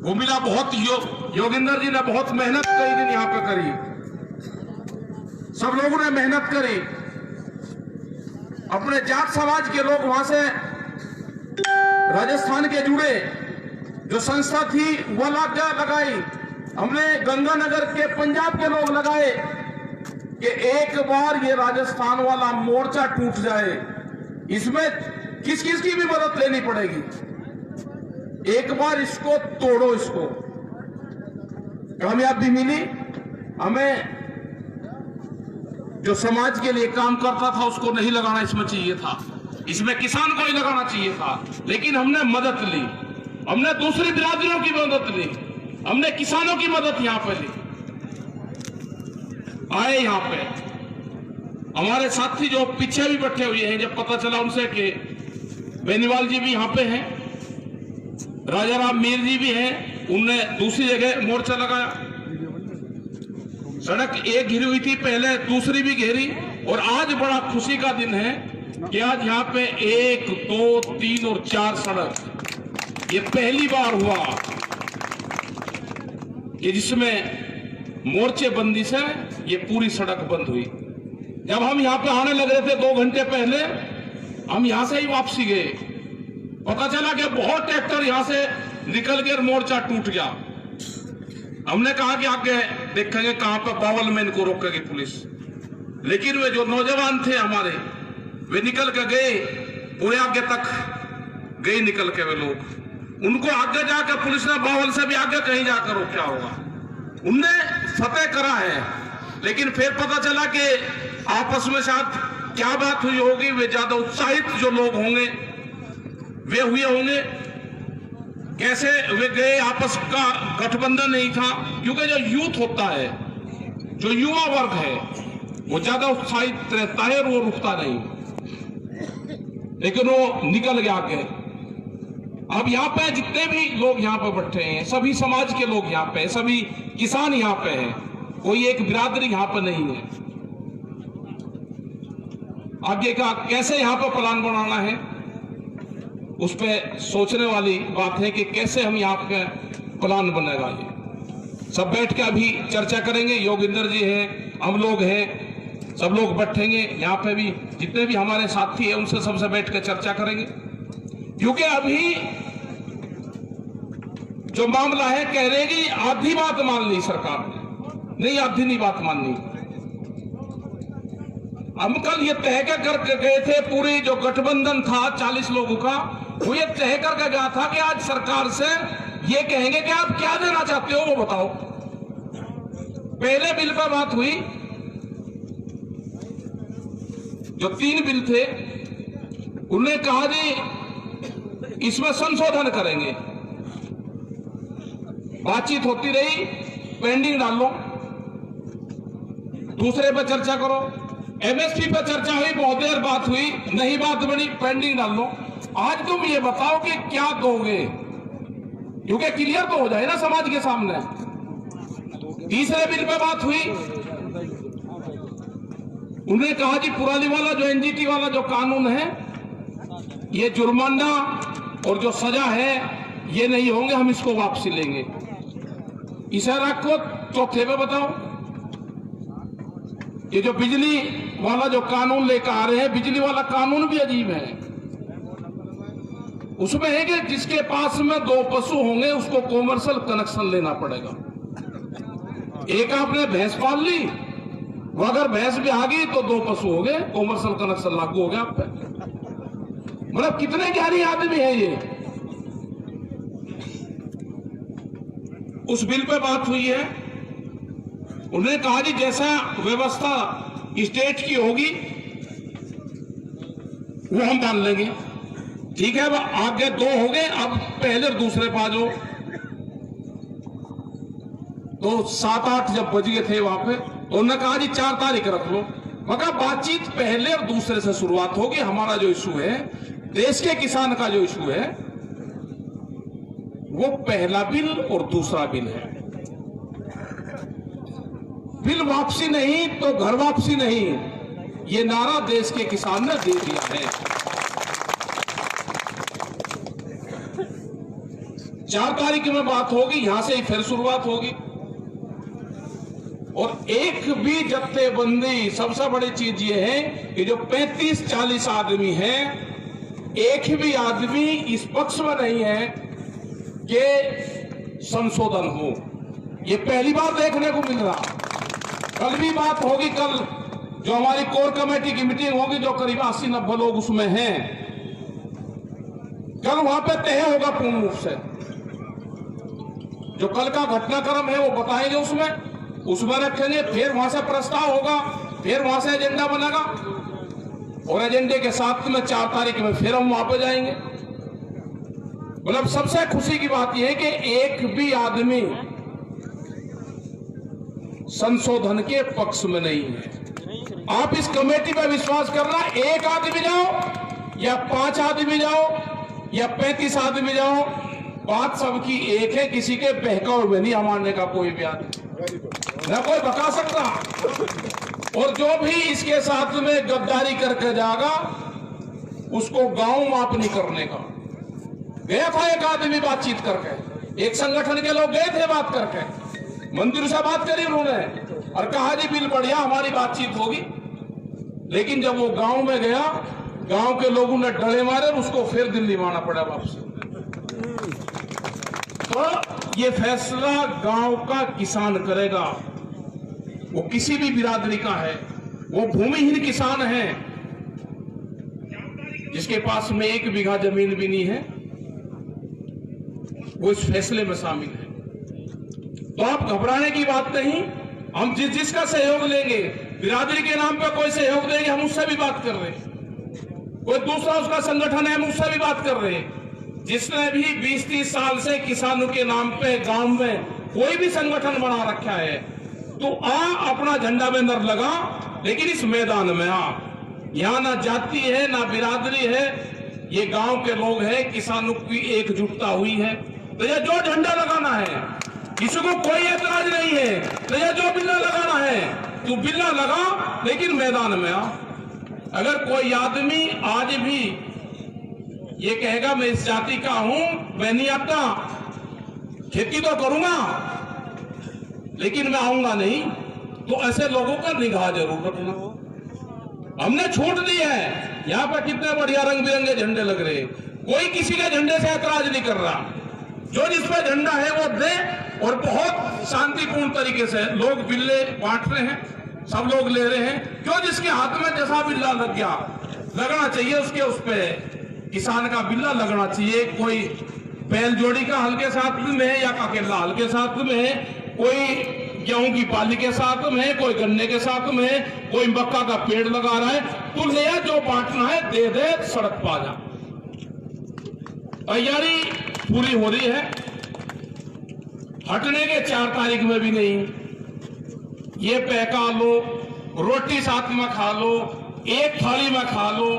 वो मिला। बहुत योगेंद्र जी ने बहुत मेहनत कई दिन यहां पे करी, सब लोगों ने मेहनत करी। अपने जाट समाज के लोग वहां से राजस्थान के जुड़े, जो संस्था थी वो लगाई। हमने गंगानगर के पंजाब के लोग लगाए कि एक बार ये राजस्थान वाला मोर्चा टूट जाए, इसमें किस किस की भी मदद लेनी पड़ेगी, एक बार इसको तोड़ो। इसको कामयाबी मिली हमें। जो समाज के लिए काम करता था उसको नहीं लगाना इसमें चाहिए था, इसमें किसान को ही लगाना चाहिए था, लेकिन हमने मदद ली। हमने दूसरी बिरादरियों की मदद ली, हमने किसानों की मदद यहां पे ली। आए यहां पे हमारे साथी जो पीछे भी बैठे हुए हैं, जब पता चला उनसे कि बेनीवाल जी भी यहां पे हैं, राजा राम मीर जी भी हैं, उनने दूसरी जगह मोर्चा लगाया। सड़क एक घिरी हुई थी पहले, दूसरी भी घेरी। और आज बड़ा खुशी का दिन है कि आज यहाँ पे 1, 2, 3 और 4 सड़क, ये पहली बार हुआ कि जिसमें मोर्चे बंदी से ये पूरी सड़क बंद हुई। जब हम यहाँ पे आने लग रहे थे 2 घंटे पहले, हम यहां से ही वापसी गए, पता चला कि बहुत ट्रैक्टर यहां से निकल गए, मोर्चा टूट गया। हमने कहा कि आगे देखेंगे कहां पर बावल में इनको रोकेगी पुलिस, लेकिन वे जो नौजवान थे हमारे, वे निकल के गए, पूरे आगे तक गए निकल के वे लोग। उनको आगे जाकर पुलिस ने बावल से भी आगे कहीं जाकर रोका होगा, उनने फतेह करा है। लेकिन फिर पता चला कि आपस में शायद क्या बात हुई होगी, वे ज्यादा उत्साहित जो लोग होंगे वे हुए होंगे। कैसे वे गए, आपस का गठबंधन नहीं था, क्योंकि जो यूथ होता है, जो युवा वर्ग है, वो ज्यादा उत्साहित रहता है और वो रुकता नहीं, लेकिन वो निकल गया आगे। अब यहाँ पे जितने भी लोग यहाँ पे बैठे हैं, सभी समाज के लोग यहाँ पे, सभी किसान यहाँ पे हैं, कोई एक बिरादरी यहाँ पे नहीं है। आगे का कैसे यहाँ पे प्लान बनाना है, उस पर सोचने वाली बात है कि कैसे हम यहाँ पे प्लान बनेगा। ये सब बैठ के अभी चर्चा करेंगे। योगेंद्र जी हैं, हम लोग हैं, सब लोग बैठेंगे यहाँ पे भी, जितने भी हमारे साथी हैं उनसे सबसे बैठ के चर्चा करेंगे। क्योंकि अभी जो मामला है, कह रहे हैं कि आधी बात मान ली सरकार ने, नहीं आधी नहीं बात माननी। हम कल ये तय करके गए थे, पूरी जो गठबंधन था 40 लोगों का, वो ये तय करके गया था कि आज सरकार से ये कहेंगे कि आप क्या देना चाहते हो वो बताओ। पहले बिल पर बात हुई, जो 3 बिल थे, उन्होंने कहा जी इसमें संशोधन करेंगे। बातचीत होती रही, पेंडिंग डाल लो, दूसरे पर चर्चा करो। एमएसपी पर चर्चा हुई, बहुत देर बात हुई, नहीं बात बनी, पेंडिंग डाल लो। आज तुम ये बताओ कि क्या दोगे, क्योंकि क्लियर तो हो जाए ना समाज के सामने। तीसरे बिल पे बात हुई, उन्होंने कहा जी पुरानी वाला जो एनजीटी वाला जो कानून है, ये जुर्माना और जो सजा है ये नहीं होंगे, हम इसको वापसी लेंगे। इसे रखो। चौथे पे बताओ, ये जो बिजली वाला जो कानून लेकर आ रहे हैं, बिजली वाला कानून भी अजीब है। उसमें है कि जिसके पास में 2 पशु होंगे उसको कॉमर्शियल कनेक्शन लेना पड़ेगा। एक आपने भैंस पाल ली, वो अगर भैंस भी आ गई तो 2 पशु हो गए, कॉमर्शियल कनेक्शन लागू हो गया आप पे। मतलब कितने ज्ञानी आदमी है ये। उस बिल पे बात हुई है, उन्होंने कहा जी जैसा व्यवस्था स्टेट की होगी वो हम डाल लेंगे। ठीक है, अब आगे 2 हो गए, अब पहले और दूसरे पा जाओ। तो 7-8 जब बज गए थे वहां पे, तो उन्होंने कहा जी 4 तारीख रख लो। मगर बातचीत पहले और दूसरे से शुरुआत होगी। हमारा जो इशू है, देश के किसान का जो इशू है, वो पहला बिल और दूसरा बिल है। बिल वापसी नहीं तो घर वापसी नहीं, ये नारा देश के किसान ने दे दिया है। 4 तारीख में बात होगी, यहां से ही फिर शुरुआत होगी। और एक भी जत्थेबंदी, सबसे बड़ी चीज ये है कि जो 35-40 आदमी हैं, एक भी आदमी इस पक्ष में नहीं है कि संशोधन हो। ये पहली बार देखने को मिल रहा। कल भी बात होगी, कल जो हमारी कोर कमेटी की मीटिंग होगी, जो करीब 80-90 लोग उसमें हैं, कल वहां पे तय होगा पूर्ण रूप से। जो कल का घटनाक्रम है वो बताएंगे, उसमें रखेंगे, फिर वहां से प्रस्ताव होगा, फिर वहां से एजेंडा बनेगा, और एजेंडे के साथ में 4 तारीख में फिर हम वहां पे जाएंगे। मतलब सबसे खुशी की बात यह है कि एक भी आदमी संशोधन के पक्ष में नहीं है। आप इस कमेटी पर विश्वास करना, एक आदमी जाओ या 5 आदमी जाओ या 35 आदमी जाओ, बात सबकी एक है। किसी के बहकावे में नहीं मानने का कोई भी आदमी न कोई बता सकता। और जो भी इसके साथ में गद्दारी करके जाएगा, उसको गांव माफ नहीं करने का। गया था एक आदमी बातचीत करके, एक संगठन के लोग गए थे बात करके, मंदिर से बात करी उन्होंने और कहा जी बिल बढ़िया, हमारी बातचीत होगी। लेकिन जब वो गांव में गया, गांव के लोगों ने डले मारे, उसको फिर दिल्ली आना पड़ा वापस। तो ये फैसला गांव का किसान करेगा, वो किसी भी बिरादरी का है, वो भूमिहीन किसान है जिसके पास में 1 बीघा जमीन भी नहीं है, वो इस फैसले में शामिल है। तो आप घबराने की बात नहीं, हम जिसका सहयोग लेंगे, बिरादरी के नाम पर कोई सहयोग देंगे, हम उससे भी बात कर रहे हैं। कोई दूसरा उसका संगठन है, हम उससे भी बात कर रहे हैं। जिसने भी 20-30 साल से किसानों के नाम पे गांव में कोई भी संगठन बना रखा है, तो अपना झंडा बैनर लगा, लेकिन इस मैदान में यहां ना जाति है ना बिरादरी है, ये गांव के लोग हैं, किसानों की एकजुटता हुई है। तो ये जो झंडा लगाना है, किसी को कोई ऐतराज नहीं है। तो ये जो बिल्ला लगाना है, तू बिल्ला लगा, लेकिन मैदान में आ। अगर कोई आदमी आज भी ये कहेगा मैं इस जाति का हूं, मैं नहीं आता, खेती तो करूंगा लेकिन मैं आऊंगा नहीं, तो ऐसे लोगों का निगाह जरूर रखना। हमने छूट दी है, यहां पर कितने बढ़िया रंग बिरंगे झंडे लग रहे हैं, कोई किसी के झंडे से ऐतराज नहीं कर रहा। जो जिस पे झंडा है वो दे, और बहुत शांतिपूर्ण तरीके से लोग बिल्ले बांट रहे हैं, सब लोग ले रहे हैं। जो जिसके हाथ में जैसा बिल्ला लग गया, लगना चाहिए उसके, उस पे किसान का बिल्ला लगना चाहिए। कोई बैल जोड़ी का हल्के साथ में है या अकेला हल्के साथ में है, कोई गेहूं की पाली के साथ में है, कोई गन्ने के साथ में है, कोई मक्का का पेड़ लगा रहा है, तो ले जो बांटना है दे दे, सड़क पा जा। तैयारी पूरी हो रही है, हटने के 4 तारीख में भी नहीं। ये पैका लो, रोटी साथ में खा लो, एक थाली में खा लो,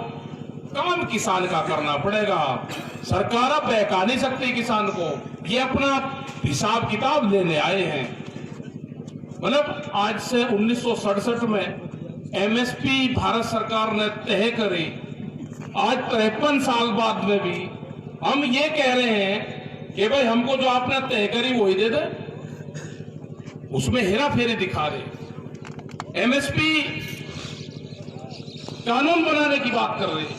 काम किसान का करना पड़ेगा। सरकार अब बहका नहीं सकती किसान को, ये अपना हिसाब किताब लेने आए हैं। मतलब आज से 1967 में एमएसपी भारत सरकार ने तय करी, आज 53 साल बाद में भी हम ये कह रहे हैं कि भाई हमको जो आपने तय करी वही दे दे। उसमें हेरा फेरी दिखा रहे, एमएसपी कानून बनाने की बात कर रहे हैं,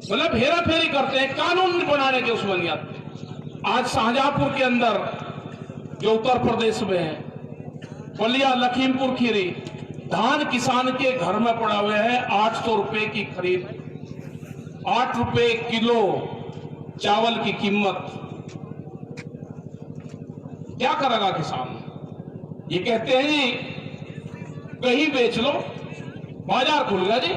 मतलब हेरा फेरी करते हैं, कानून बनाने के उसमें नहीं आते। आज शाहजहांपुर के अंदर जो उत्तर प्रदेश में है, बलिया लखीमपुर खीरी, धान किसान के घर में पड़ा हुआ है, 800 रुपए की खरीद, 8 रुपए किलो चावल की कीमत। क्या करेगा किसान? ये कहते हैं जी कहीं बेच लो, बाजार खुल गया जी,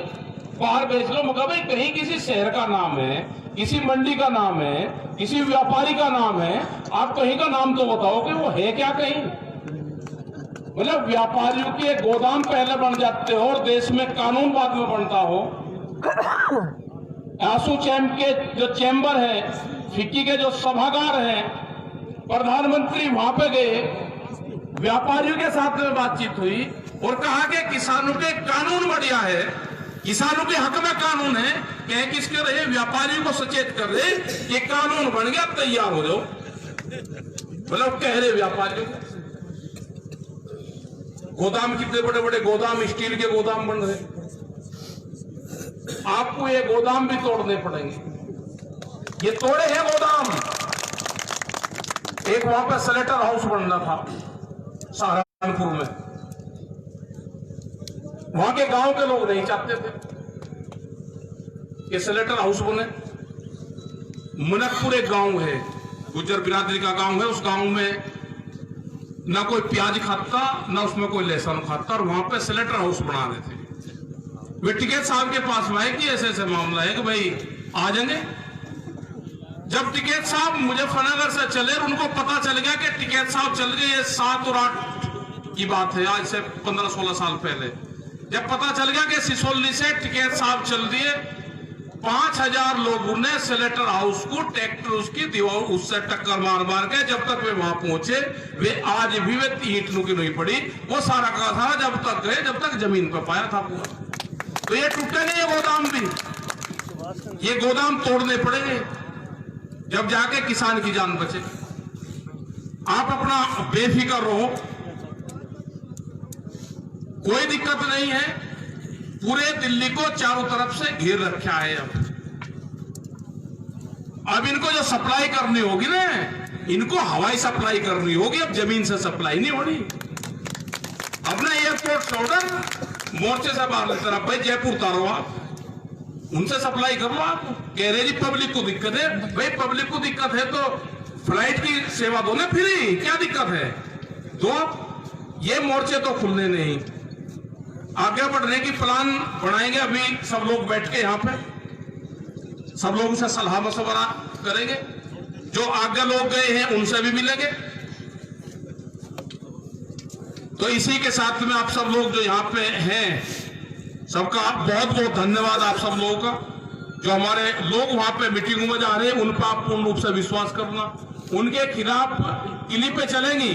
बाहर बेच लो। मगर भाई कहीं किसी शहर का नाम है, किसी मंडी का नाम है, किसी व्यापारी का नाम है, आप कहीं का नाम तो बताओ कि वो है क्या कहीं। मतलब व्यापारियों के गोदाम पहले बन जाते हो और देश में कानून बाद में बनता हो। आंसू चैम के जो चैम्बर है, फिक्की के जो सभागार हैं, प्रधानमंत्री वहां पे गए, व्यापारियों के साथ में बातचीत हुई और कहा कि किसानों के कानून बढ़िया है, किसानों के हक में कानून है। कह किसके रहे? व्यापारियों को सचेत कर रहे कि कानून बन गया, तैयार हो जाओ। मतलब कह रहे व्यापारियों को। गोदाम कितने बड़े बड़े गोदाम, स्टील के गोदाम बन रहे, आपको ये गोदाम भी तोड़ने पड़ेंगे। ये तोड़े हैं गोदाम। एक वहां पे स्लेटर हाउस बनना था सहारनपुर में, वहां के गांव के लोग नहीं चाहते थे कि स्लेटर हाउस बने। मुनकपुर एक गांव है, गुज्जर बिरादरी का गांव है। उस गांव में ना कोई प्याज खाता, ना उसमें कोई लहसुन खाता, और वहां पे स्लेटर हाउस बना रहे थे। वे टिकैत साहब के पास में आए कि ऐसे ऐसे मामला है कि भाई आ जाएंगे। जब टिकैत साहब मुजफ्फरनगर से चले, उनको पता चल गया कि टिकैत साहब चल गए, ये 7 और 8 की बात है, आज से 15-16 साल पहले। जब पता चल गया कि सिसोली से टिकैत साहब चल दिए, 5000 लोगों ने स्लेटर हाउस को ट्रैक्टर उसकी दीवार उससे टक्कर मार मार के, जब तक वे वहां पहुंचे, वे आज भी वे ईंट नुकी नहीं पड़ी। वो सारा का सारा जब तक गए, जब तक जमीन पर पाया था पूरा। तो ये टूटे नहीं, ये गोदाम भी, ये गोदाम तोड़ने पड़ेंगे जब जाके किसान की जान बचे। आप अपना बेफिक्र रहो, कोई दिक्कत नहीं है। पूरे दिल्ली को चारों तरफ से घेर रखा है। अब इनको जो सप्लाई करनी होगी ना, इनको हवाई सप्लाई करनी होगी, अब जमीन से सप्लाई नहीं होनी। अपना एयरपोर्ट से ऑर्डर मोर्चे से बाहर लेते रहो, भाई जयपुर उतारो, आप उनसे सप्लाई कर लो। आप कह रहे जी पब्लिक को दिक्कत है, भाई पब्लिक को दिक्कत है तो फ्लाइट की सेवा दो ना फ्री, क्या दिक्कत है? तो ये मोर्चे तो खुलने नहीं, आगे बढ़ने की प्लान बनाएंगे। अभी सब लोग बैठ के यहाँ पे सब लोगों से सलाह मशवरा करेंगे, जो आगे लोग गए हैं उनसे भी मिलेंगे। तो इसी के साथ में आप सब लोग जो यहाँ पे हैं, सबका बहुत बहुत धन्यवाद आप सब लोगों का। जो हमारे लोग वहां पे मीटिंगों में जा रहे हैं, उन पर आप पूर्ण रूप से विश्वास करना। उनके खिलाफ किली पे चलेंगी,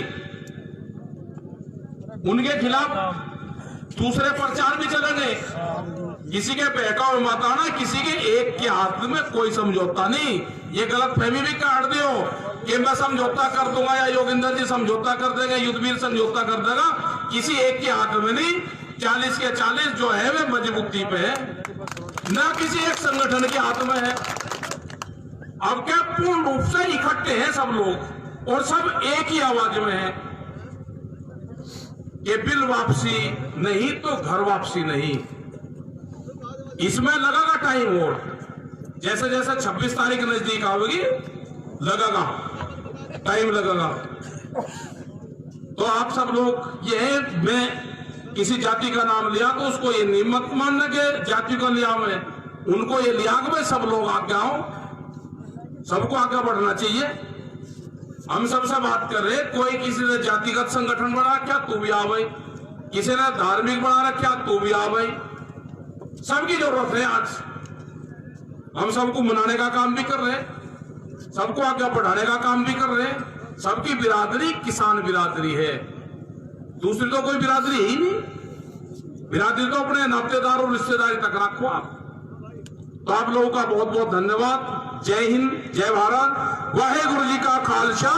उनके खिलाफ दूसरे प्रचार भी चलेंगे। किसी के बहकावे मत आना, किसी के एक के हाथ में कोई समझौता नहीं। ये गलत फहमी भी काट दियो कि मैं समझौता कर दूंगा या योगिंदर जी समझौता कर देंगे, युद्धवीर समझौता कर देगा। किसी एक के हाथ में नहीं, 40 के 40 जो है वे मजबूती पे है, ना किसी एक संगठन के हाथ में है। अब क्या पूर्ण रूप से इकट्ठे हैं सब लोग, और सब एक ही आवाज में है कि बिल वापसी नहीं तो घर वापसी नहीं। इसमें लगेगा टाइम, और जैसे जैसे 26 तारीख नजदीक आवेगी लगेगा टाइम लगेगा। तो आप सब लोग ये, मैं किसी जाति का नाम लिया तो उसको ये नहीं मत मानना कि जाति का लिया मैं, उनको ये लिया कि मैं सब लोग आगे आओ, सबको आगे बढ़ना चाहिए। हम सबसे बात कर रहे, कोई किसी ने जातिगत संगठन बना रखा तू भी आ भाई, किसी ने धार्मिक बना रखा तू भी आ भाई। सबकी जरूरत है। आज हम सबको मनाने का काम भी कर रहे हैं, सबको आगे बढ़ाने का काम भी कर रहे हैं। सबकी बिरादरी किसान बिरादरी है, दूसरी तो कोई बिरादरी ही नहीं। बिरादरी तो अपने नातेदार और रिश्तेदारी तक रखो आप। तो आप लोगों का बहुत बहुत धन्यवाद। जय हिंद, जय भारत, वाहेगुरु जी का खालसा।